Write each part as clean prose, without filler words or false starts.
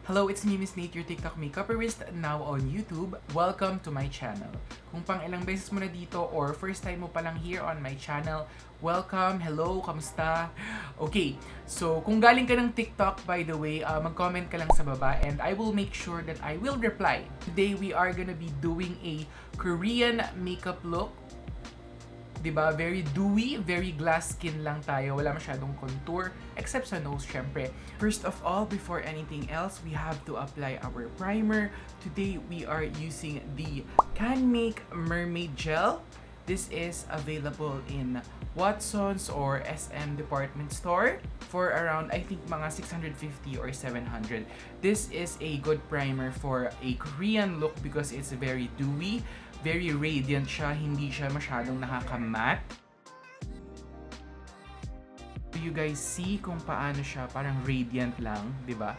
Hello, it's me, Miss Nate, your TikTok makeuperist now on YouTube. Welcome to my channel. Kung pang ilang beses mo na dito or first time mo pa lang here on my channel, welcome, hello, kamusta? Okay, so kung galing ka ng TikTok, by the way, mag-comment ka lang sa baba and I will make sure that I will reply. Today, we are gonna be doing a Korean makeup look. Diba? Very dewy, very glass skin lang tayo. Wala masyadong contour, except sa nose, syempre. First of all, before anything else, we have to apply our primer. Today, we are using the CANMAKE Mermaid Gel. This is available in Watson's or SM department store for around, I think, mga 650 or 700. This is a good primer for a Korean look because it's very dewy. Very radiant siya, hindi siya masyadong nakaka-matte. You guys see kung paano siya parang radiant lang, di ba?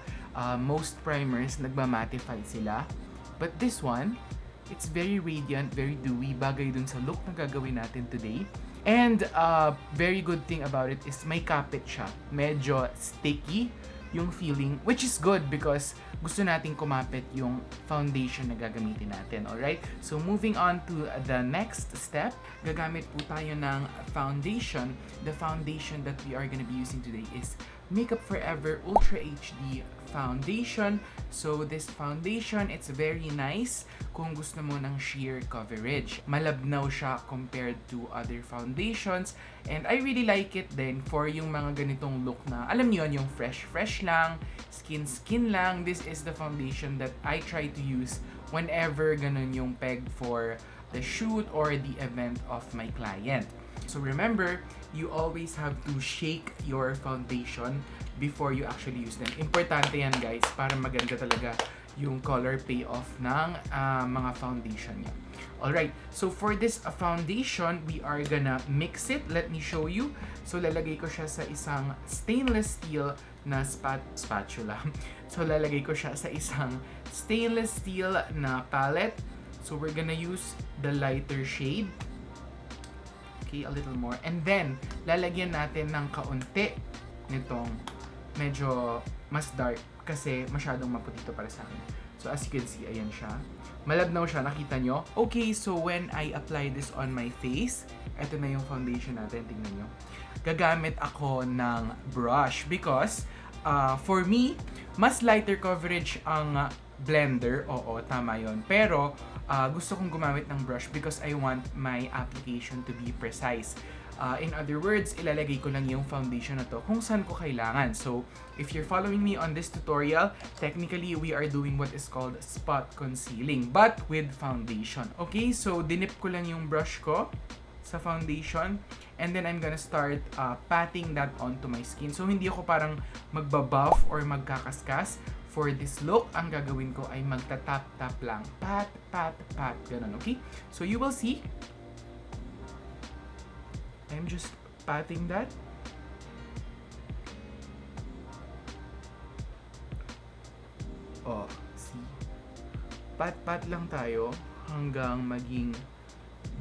Most primers nagma-mattify sila. But this one, it's very radiant, very dewy, bagay dun sa look na gagawin natin today. And very good thing about it is may kapit siya. Medyo sticky yung feeling, which is good because gusto nating kumapit yung foundation na gagamitin natin. Alright? So, moving on to the next step, gagamit po tayo ng foundation. The foundation that we are gonna be using today is Makeup Forever Ultra HD Foundation. So, this foundation, it's very nice kung gusto mo ng sheer coverage. Malabnaw siya compared to other foundations. And I really like it din for yung mga ganitong look na, alam niyo yung fresh lang, skin lang. This is the foundation that I try to use whenever ganun yung peg for the shoot or the event of my client. So remember, you always have to shake your foundation before you actually use them. Importante yan, guys, para maganda talaga yung color payoff ng mga foundation niya. Alright, so for this foundation, we are gonna mix it. Let me show you. So lalagay ko siya sa isang stainless steel na spatula. So lalagay ko siya sa isang stainless steel na palette. So we're gonna use the lighter shade. Okay, a little more. And then, lalagyan natin ng kaunti nitong medyo mas dark kasi masyadong maputito para sa akin. So, as you can see, ayan siya. Malabnaw siya, nakita nyo? Okay, so when I apply this on my face, eto na yung foundation natin, tingnan nyo. Gagamit ako ng brush because for me, mas lighter coverage ang blender. Oo, tama yon. Pero, gusto kong gumamit ng brush because I want my application to be precise. In other words, ilalagay ko lang yung foundation na to kung saan ko kailangan. So, if you're following me on this tutorial, technically, we are doing what is called spot concealing, but with foundation. Okay, so dinip ko lang yung brush ko sa foundation, and then I'm gonna start patting that onto my skin. So, hindi ako parang magbabuff or magkakaskas. For this look, ang gagawin ko ay magta-tap-tap lang. Pat, pat, pat. Ganun, okay? So, you will see. I'm just patting that. Oh, see? Pat-pat lang tayo hanggang maging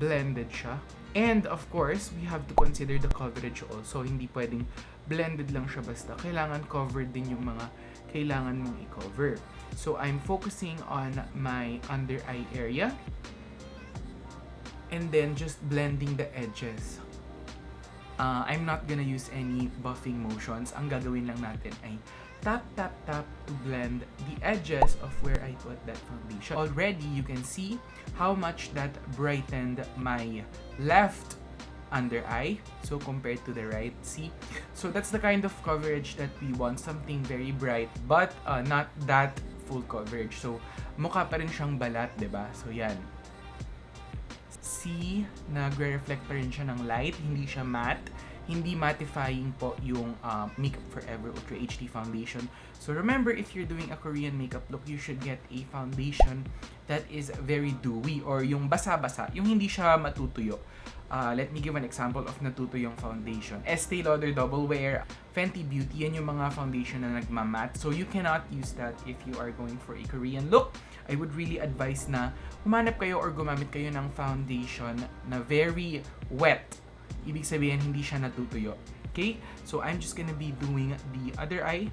blended siya. And, of course, we have to consider the coverage also. Hindi pwedeng blended lang siya basta. Kailangan covered din yung mga kailangan mong i-cover. So, I'm focusing on my under eye area. And then, just blending the edges. I'm not gonna use any buffing motions. Ang gagawin lang natin ay tap, tap, tap to blend the edges of where I put that foundation. Already, you can see how much that brightened my left under eye. So, compared to the right, see? So, that's the kind of coverage that we want. Something very bright, but not that full coverage. So, mukha pa rin siyang balat, diba? So, yan. See, nagre-reflect pa rin siya ng light. Hindi siya matte. Hindi mattifying po yung Makeup Forever Ultra HD Foundation. So, remember, if you're doing a Korean makeup look, you should get a foundation that is very dewy or yung basa-basa, yung hindi siya matutuyo. Let me give an example of natutuyong foundation. Estee Lauder Double Wear, Fenty Beauty, yan yung mga foundation na nagmamatte. So, you cannot use that if you are going for a Korean look. I would really advise na humanap kayo or gumamit kayo ng foundation na very wet. Ibig sabihin, hindi siya natutuyo. Okay? So, I'm just gonna be doing the other eye.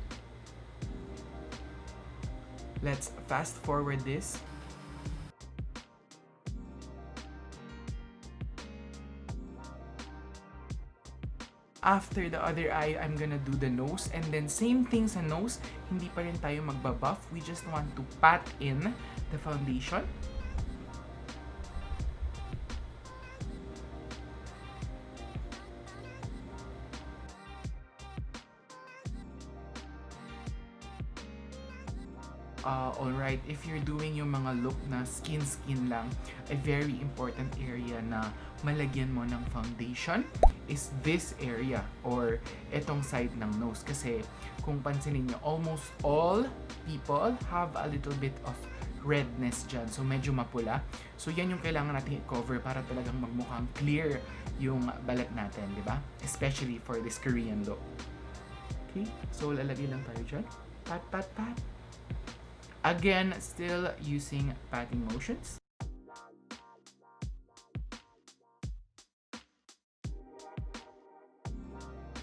Let's fast forward this. After the other eye, I'm gonna do the nose, and then same thing sa nose, hindi pa rin tayo magbabuff. We just want to pat in the foundation. Alright, if you're doing yung mga look na skin lang, a very important area na malagyan mo ng foundation is this area or etong side ng nose. Kasi kung pansinin nyo, almost all people have a little bit of redness dyan. So medyo mapula. So yan yung kailangan natin i-cover para talagang magmukhang clear yung balat natin, di ba? Especially for this Korean look. Okay, so lalagay lang tayo dyan. Pat, pat, pat. Again, still using patting motions.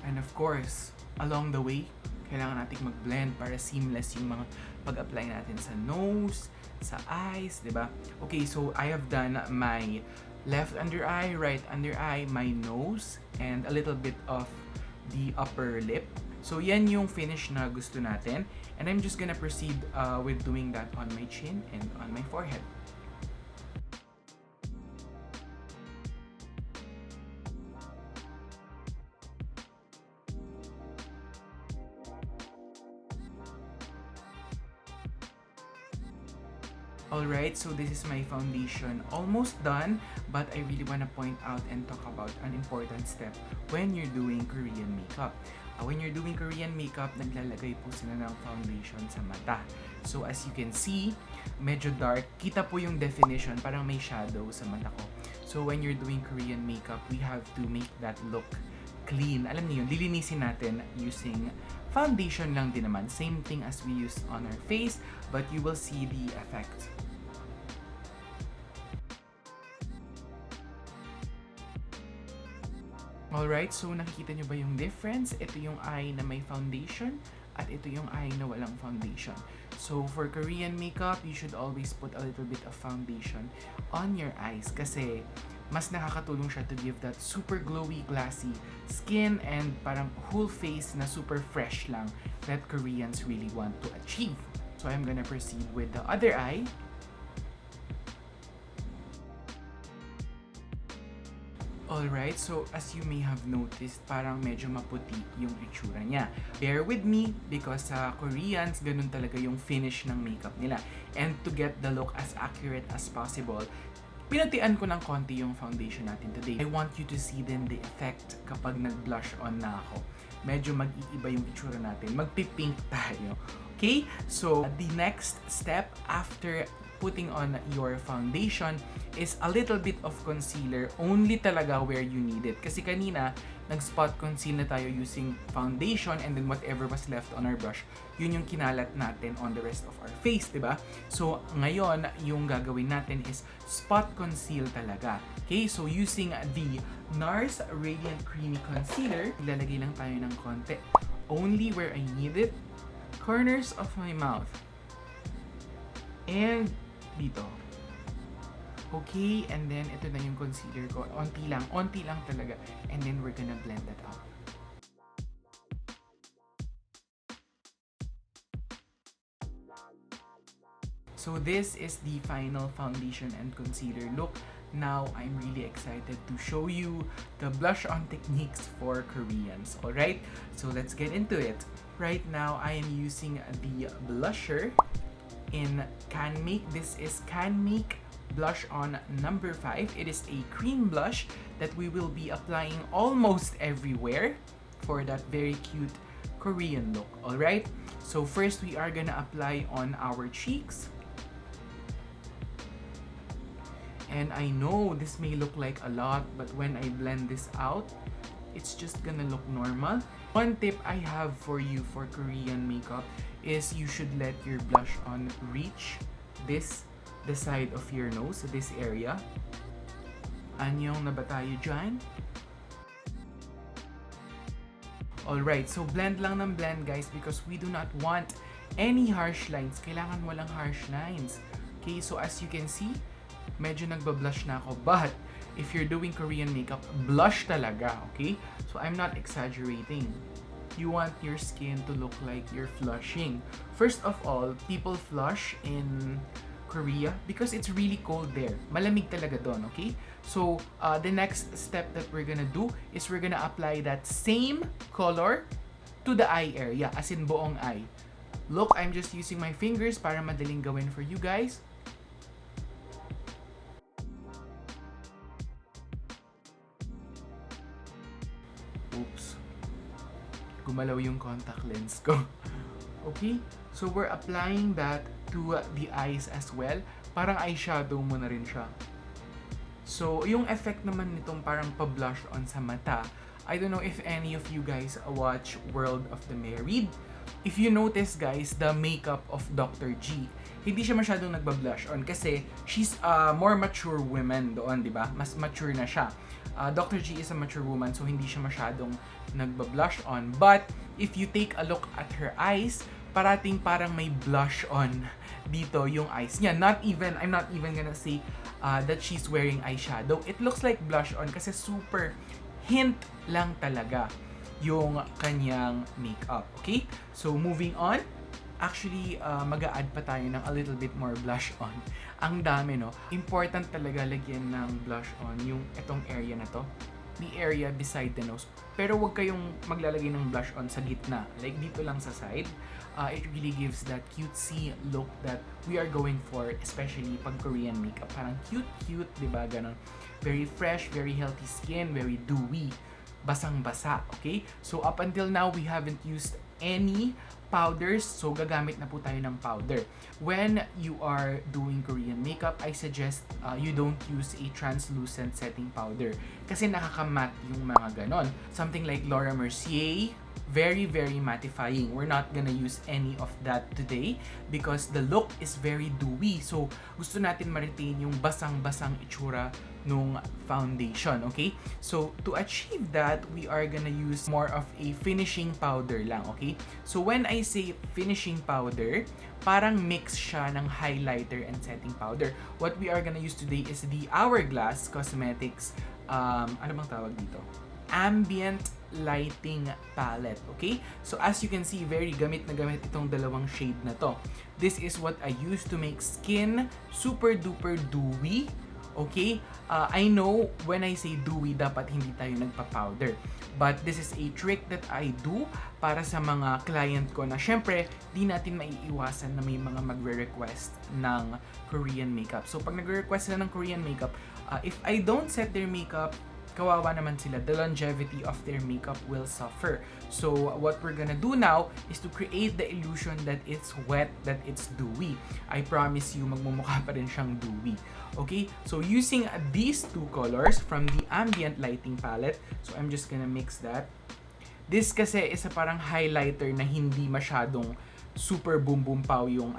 And of course, along the way, kailangan natin mag-blend para seamless yung mga pag-apply natin sa nose, sa eyes, di ba? Okay, so I have done my left under eye, right under eye, my nose, and a little bit of the upper lip. So yan yung finish na gusto natin. And I'm just gonna proceed with doing that on my chin and on my forehead. Alright, so this is my foundation. Almost done, but I really want to point out and talk about an important step when you're doing Korean makeup. When you're doing Korean makeup, naglalagay po sila ng foundation sa mata. So as you can see, medyo dark. Kita po yung definition, parang may shadow sa mata ko. So when you're doing Korean makeup, we have to make that look clean. Alam niyo yun, lilinisin natin using foundation lang din naman. Same thing as we use on our face, but you will see the effect. Alright, so nakikita nyo ba yung difference? Ito yung eye na may foundation at ito yung eye na walang foundation. So for Korean makeup, you should always put a little bit of foundation on your eyes kasi mas nakakatulong siya to give that super glowy, glassy skin and parang whole face na super fresh lang that Koreans really want to achieve. So I'm gonna proceed with the other eye. Alright, so as you may have noticed, parang medyo maputi yung itsura niya. Bear with me because sa Koreans, ganun talaga yung finish ng makeup nila. And to get the look as accurate as possible, pinatian ko ng konti yung foundation natin today. I want you to see then the effect kapag nag-blush on na ako. Medyo mag-iiba yung itsura natin. Magpipink tayo. Okay? So, the next step after putting on your foundation is a little bit of concealer only talaga where you need it. Kasi kanina, nag-spot conceal na tayo using foundation and then whatever was left on our brush, yun yung kinalat natin on the rest of our face, diba? So, ngayon, yung gagawin natin is spot conceal talaga. Okay? So, using the NARS Radiant Creamy Concealer, ilalagay lang tayo ng konti. Only where I need it. Corners of my mouth. And dito. Okay, and then ito na yung concealer ko. Onti lang talaga. And then we're gonna blend that out. So this is the final foundation and concealer look. Now, I'm really excited to show you the blush on techniques for Koreans. Alright, so let's get into it. Right now, I am using the blusher in CANMAKE. This is CANMAKE Blush on number 5. It is a cream blush that we will be applying almost everywhere for that very cute Korean look. Alright, so first we are gonna apply on our cheeks. And I know this may look like a lot, but when I blend this out, it's just gonna look normal. One tip I have for you for Korean makeup is you should let your blush on reach the side of your nose, this area. Annyeong na ba tayo dyan? Alright, so blend lang ng blend guys because we do not want any harsh lines, kailangan walang harsh lines. Okay, so as you can see, medyo nagbablush na ako. But, if you're doing Korean makeup, blush talaga, okay? So, I'm not exaggerating. You want your skin to look like you're flushing. First of all, people flush in Korea because it's really cold there. Malamig talaga doon, okay? So, the next step that we're gonna do is we're gonna apply that same color to the eye area, as in buong eye. Look, I'm just using my fingers para madaling gawin for you guys. Oops. Gumalaw yung contact lens ko. Okay? So, we're applying that to the eyes as well. Parang eyeshadow mo na rin siya. So, yung effect naman nitong parang pa-blush on sa mata, I don't know if any of you guys watch World of the Married. If you notice guys, the makeup of Dr. G, hindi siya masyadong nagba-blush on kasi she's a more mature woman doon, di ba? Mas mature na siya. Dr. G is a mature woman, so hindi siya masyadong nagba-blush on. But, if you take a look at her eyes, parating parang may blush on dito yung eyes niya. I'm not even gonna say that she's wearing eyeshadow. It looks like blush on kasi super hint lang talaga yung kanyang makeup. Okay? So, moving on. Actually, mag-a-add pa tayo ng a little bit more blush on. Ang dami, no? Important talaga lagyan ng blush on yung itong area na to. The area beside the nose. Pero wag kayong maglalagay ng blush on sa gitna. Like dito lang sa side. It really gives that cutesy look that we are going for, especially pag Korean makeup. Parang cute, di ba? Ganon. Very fresh, very healthy skin, very dewy. Basang-basa, okay? So, up until now, we haven't used any powders. So, gagamit na po tayo ng powder. When you are doing Korean makeup, I suggest you don't use a translucent setting powder. Kasi nakakamat yung mga ganon. Something like Laura Mercier, very, very mattifying. We're not gonna use any of that today because the look is very dewy. So, gusto natin ma-retain yung basang-basang itsura nung foundation, okay? So, to achieve that, we are gonna use more of a finishing powder lang, okay? So, when I say finishing powder, parang mix siya ng highlighter and setting powder. What we are gonna use today is the Hourglass Cosmetics, ano bang tawag dito? Ambient Lighting Palette, okay? So, as you can see, very gamit na gamit itong dalawang shade na to. This is what I use to make skin super duper dewy. Okay? I know when I say dewy, dapat hindi tayo nagpa-powder. But this is a trick that I do para sa mga client ko na syempre, di natin maiiwasan na may mga magre-request ng Korean makeup. So, pag nagre-request sila ng Korean makeup, if I don't set their makeup, kawawa naman sila. The longevity of their makeup will suffer. So, what we're gonna do now is to create the illusion that it's wet, that it's dewy. I promise you, magmumukha pa rin siyang dewy. Okay? So, using these two colors from the Ambient Lighting Palette, so I'm just gonna mix that. This kasi is a parang highlighter na hindi masyadong super boom boom pow yung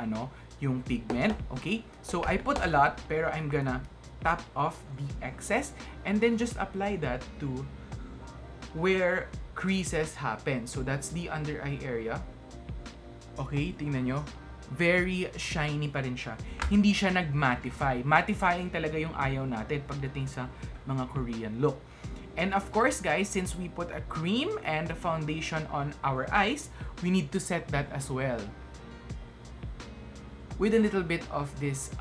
yung pigment. Okay? So, I put a lot, pero I'm gonna tap off the excess and then just apply that to where creases happen. So that's the under eye area. Okay, tingnan nyo. Very shiny pa rin siya. Hindi siya nag-mattify. Mattifying talaga yung ayaw natin pagdating sa mga Korean look. And of course guys, since we put a cream and a foundation on our eyes, we need to set that as well. With a little bit of this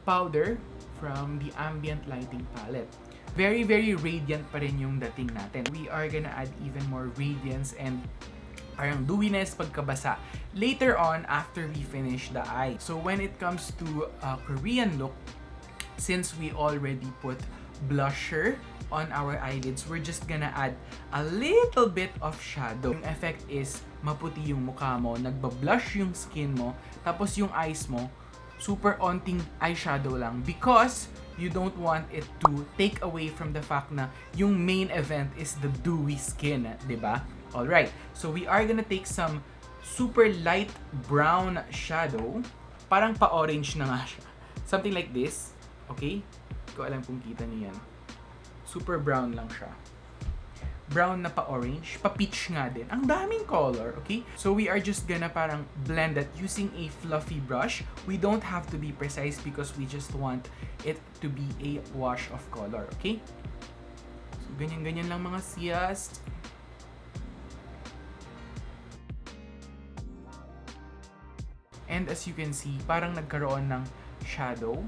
powder from the Ambient Lighting Palette. Very, very radiant pa rin yung dating natin. We are gonna add even more radiance and parang dewiness pagkabasa later on after we finish the eye. So when it comes to Korean look, since we already put blusher on our eyelids, we're just gonna add a little bit of shadow. Yung effect is maputi yung mukha mo, nagbablush yung skin mo, tapos yung eyes mo, super onting eyeshadow lang because you don't want it to take away from the fact na yung main event is the dewy skin, diba? Alright, so we are gonna take some super light brown shadow, parang pa-orange na nga siya. Something like this, okay? Hindi ko alam kung kita niyo yan. Super brown lang siya. brown na pa-orange, pa-peach nga din. Ang daming color, okay? So we are just gonna parang blend that using a fluffy brush. We don't have to be precise because we just want it to be a wash of color, okay? So ganyan-ganyan lang mga siyas. And as you can see, parang nagkaroon ng shadow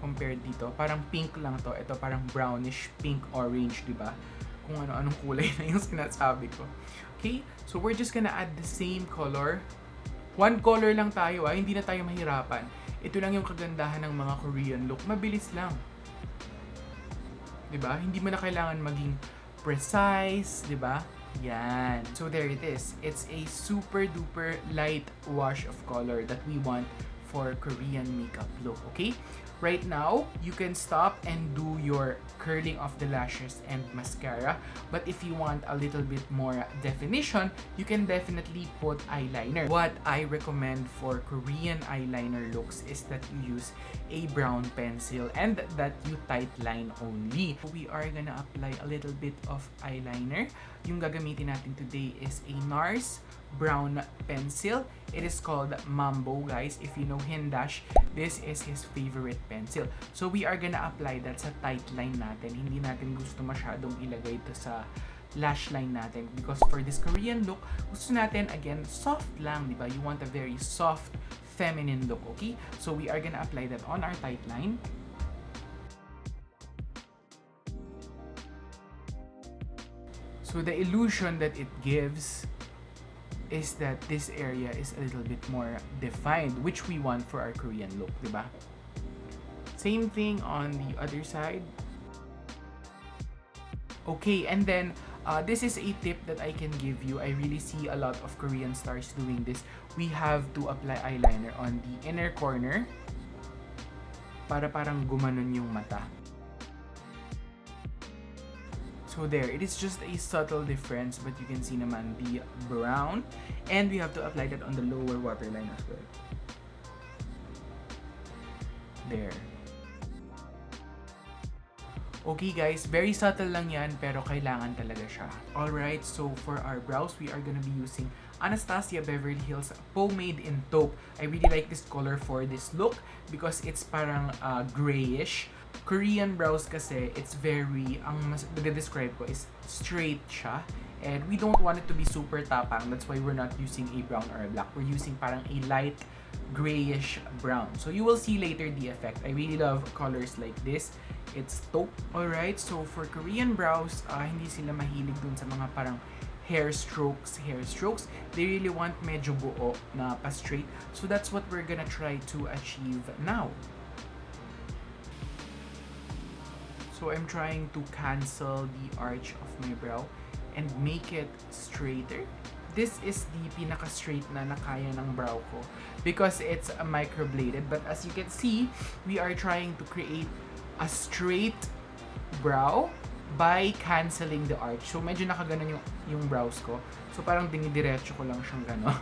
compared dito. Parang pink lang to. Ito parang brownish, pink, orange, di ba? Kung ano-anong kulay na yung sinasabi ko. Okay? So we're just gonna add the same color. One color lang tayo hindi na tayo mahirapan. Ito lang yung kagandahan ng mga Korean look. Mabilis lang. Diba? Hindi mo na kailangan maging precise, diba? Yan. So there it is. It's a super duper light wash of color that we want for Korean makeup look, okay? Right now, you can stop and do your curling of the lashes and mascara. But if you want a little bit more definition, you can definitely put eyeliner. What I recommend for Korean eyeliner looks is that you use a brown pencil and that you tight line only. We are gonna apply a little bit of eyeliner. Yung gagamitin natin today is a NARS brown pencil. It is called Mambo, guys. If you know Hindash, this is his favorite pencil. So we are gonna apply that sa tight line natin. Hindi natin gusto masyadong ilagay ito sa lash line natin because for this Korean look, gusto natin again soft lang, di ba? You want a very soft, feminine look, okay? So we are gonna apply that on our tight line. So the illusion that it gives is that this area is a little bit more defined, which we want for our Korean look, diba? Same thing on the other side. Okay, and then this is a tip that I can give you. I really see a lot of Korean stars doing this. We have to apply eyeliner on the inner corner para parang gumanon yung mata. So there, it is just a subtle difference, but you can see naman the brown. And we have to apply that on the lower waterline as well. There. Okay guys, very subtle lang yan, pero kailangan talaga siya. Alright, so for our brows, we are gonna be using Anastasia Beverly Hills Pomade in Taupe. I really like this color for this look because it's parang grayish. Korean brows kasi, it's very, ang mas describe ko is straight siya. And we don't want it to be super tapang. That's why we're not using a brown or a black. We're using parang a light grayish brown. So you will see later the effect. I really love colors like this. It's taupe. Alright, so for Korean brows, hindi sila mahilig dun sa mga parang hair strokes. They really want medyo buo na pa-straight. So that's what we're gonna try to achieve now. So I'm trying to cancel the arch of my brow and make it straighter. This is the pinaka-straight na kaya ng brow ko because it's microbladed. But as you can see, we are trying to create a straight brow by canceling the arch. So medyo nakaganon yung brows ko. So parang dinidiretso ko lang siyang gano'n.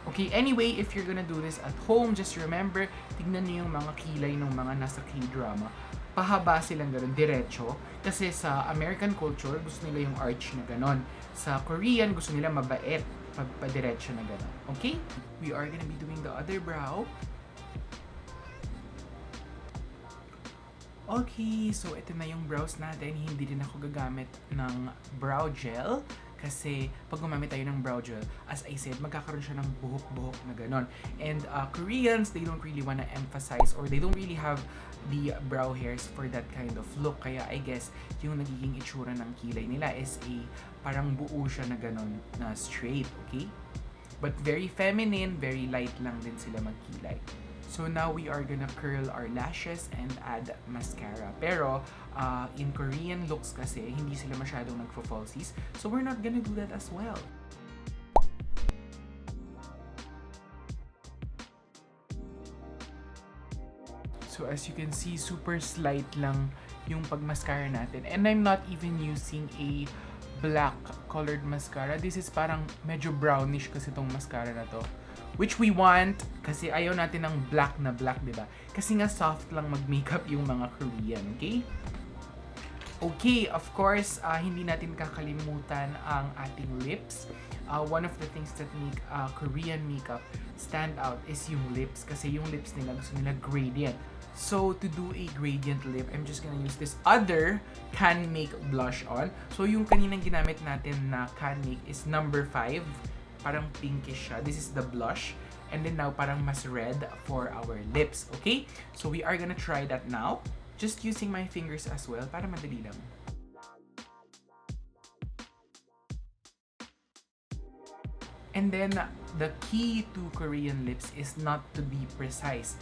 Okay, anyway, if you're gonna do this at home, just remember, tignan niyo yung mga kilay ng mga nasa K-drama. Pahaba silang gano'n, diretso. Kasi sa American culture, gusto nila yung arch na gano'n. Sa Korean, gusto nila mabait, pa-diretso na gano'n. Okay? We are gonna be doing the other brow. Okay, so ito na yung brows natin. Hindi din ako gagamit ng brow gel. Kasi pag gumamit tayo ng brow gel, as I said, magkakaroon siya ng buhok-buhok na ganon. And Koreans, they don't really wanna emphasize or they don't really have the brow hairs for that kind of look. Kaya I guess yung nagiging itsura ng kilay nila is a parang buo siya na ganon na straight, okay? But very feminine, very light lang din sila magkilay. So now we are gonna curl our lashes and add mascara. Pero in Korean looks kasi, hindi sila masyadong nagfo-falsies. So we're not gonna do that as well. So as you can see, super slight lang yung pag-mascara natin. And I'm not even using a black colored mascara. This is parang medyo brownish kasi tong mascara na to. Which we want, kasi ayaw natin ng black na black, diba? Kasi nga soft lang mag-makeup yung mga Korean, okay? Okay, of course, hindi natin kakalimutan ang ating lips. One of the things that make Korean makeup stand out is yung lips. Kasi yung lips nila, gusto nila gradient. So, to do a gradient lip, I'm just gonna use this other CANMAKE Blush on. So, yung kaninang ginamit natin na CANMAKE is number 5. Parang pinkish siya. This is the blush. And then now, parang mas red for our lips. Okay? So, we are gonna try that now. Just using my fingers as well para madali lang. And then, the key to Korean lips is not to be precise.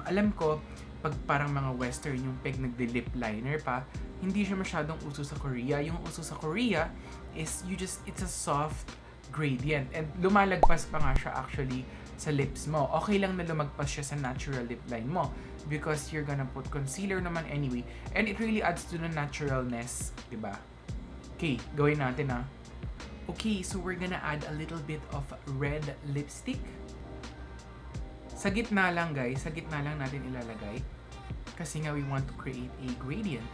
Alam ko, pag parang mga Western yung peg nagde-lip liner pa, hindi siya masyadong uso sa Korea. Yung uso sa Korea is it's a soft gradient. And lumalagpas pa nga siya actually sa lips mo. Okay lang na lumagpas siya sa natural lip line mo because you're gonna put concealer naman anyway. And it really adds to the naturalness, diba? Okay, gawin natin ha. Okay, so we're gonna add a little bit of red lipstick. Sa gitna lang guys, sa gitna lang natin ilalagay. Kasi nga we want to create a gradient.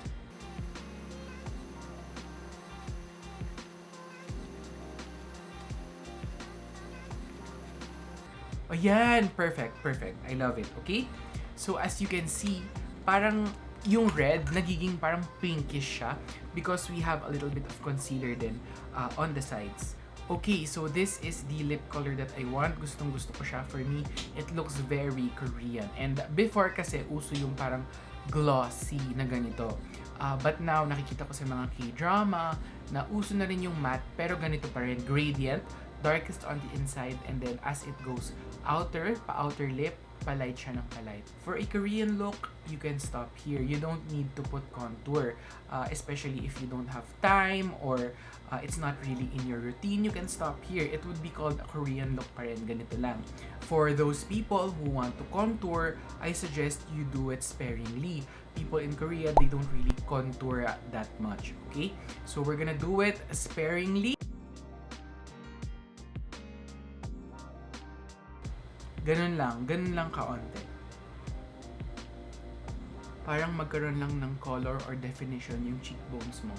Ayan, perfect, perfect. I love it, okay? So as you can see, parang yung red nagiging parang pinkish siya because we have a little bit of concealer din on the sides. Okay, so this is the lip color that I want. Gustong gusto ko siya. For me, it looks very Korean. And before kasi uso yung parang glossy na ganito. But now, nakikita ko sa mga K-drama na uso na rin yung matte pero ganito pa rin. Gradient, darkest on the inside, and then as it goes outer, pa-outer lip, palight siya ng palight. For a Korean look, you can stop here. You don't need to put contour, especially if you don't have time or it's not really in your routine. You can stop here. It would be called a Korean look pa rin, ganito lang. For those people who want to contour, I suggest you do it sparingly. People in Korea, they don't really contour that much, okay? So we're gonna do it sparingly. Ganun lang kaonte. Parang magkaroon lang ng color or definition yung cheekbones mo.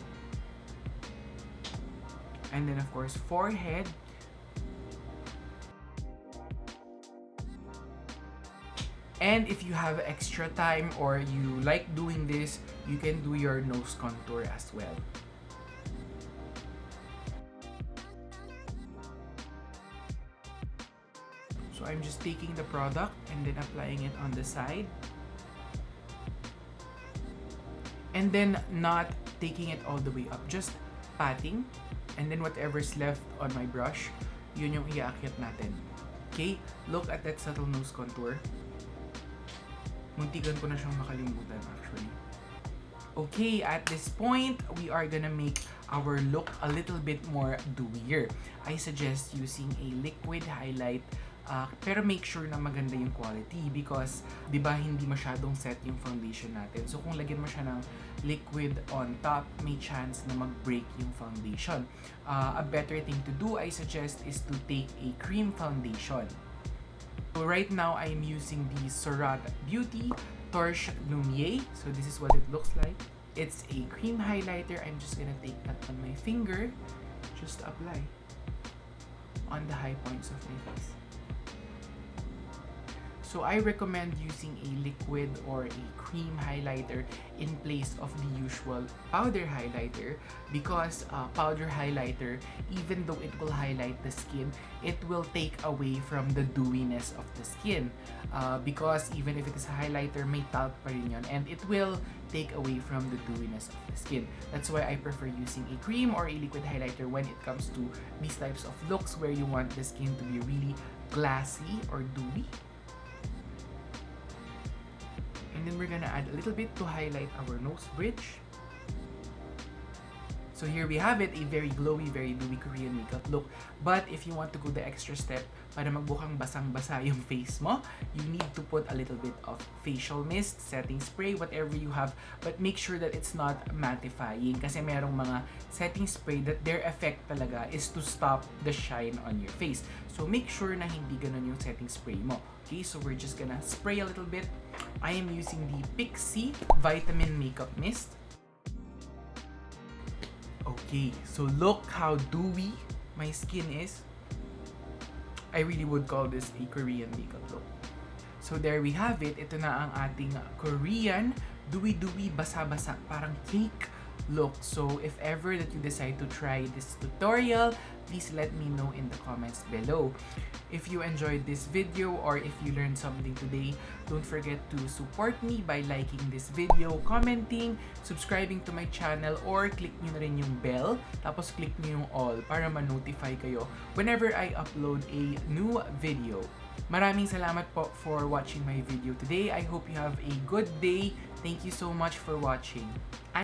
And then of course, forehead. And if you have extra time or you like doing this, you can do your nose contour as well. So I'm just taking the product and then applying it on the side. And then not taking it all the way up, just patting. And then whatever's left on my brush, yun yung iaakyat natin. Okay, look at that subtle nose contour. Muntikan ko na siyang makalimutan actually. Okay, at this point, we are gonna make our look a little bit more dewier. I suggest using a liquid highlight, pero make sure na maganda yung quality because, di ba, hindi masyadong set yung foundation natin. So, kung lagyan mo siya ng liquid on top, may chance na mag-break yung foundation. A better thing to do, I suggest, is to take a cream foundation. So, right now, I'm using the Beauty Torche Lumiere. So, this is what it looks like. It's a cream highlighter. I'm just gonna take that on my finger. Just apply on the high points of my face. So I recommend using a liquid or a cream highlighter in place of the usual powder highlighter because powder highlighter, even though it will highlight the skin, it will take away from the dewiness of the skin because even if it is a highlighter, may talc pa rin yun, and it will take away from the dewiness of the skin. That's why I prefer using a cream or a liquid highlighter when it comes to these types of looks where you want the skin to be really glassy or dewy. And then we're gonna add a little bit to highlight our nose bridge. So here we have it, a very glowy, very dewy Korean makeup look. But if you want to go the extra step para magbukang basang-basa yung face mo, you need to put a little bit of facial mist, setting spray, whatever you have. But make sure that it's not mattifying kasi merong mga setting spray that their effect talaga is to stop the shine on your face. So make sure na hindi ganun yung setting spray mo. Okay, so we're just gonna spray a little bit. I am using the Pixie Vitamin Makeup Mist. Okay, so look how dewy my skin is. I really would call this a Korean makeup look. So there we have it. Ito na ang ating Korean dewy-dewy, basa-basa, parang cake look. So if ever that you decide to try this tutorial, please let me know in the comments below. If you enjoyed this video or if you learned something today, don't forget to support me by liking this video, commenting, subscribing to my channel, or click nyo na rin yung bell, tapos click nyo yung all para ma-notify kayo whenever I upload a new video. Maraming salamat po for watching my video today. I hope you have a good day. Thank you so much for watching.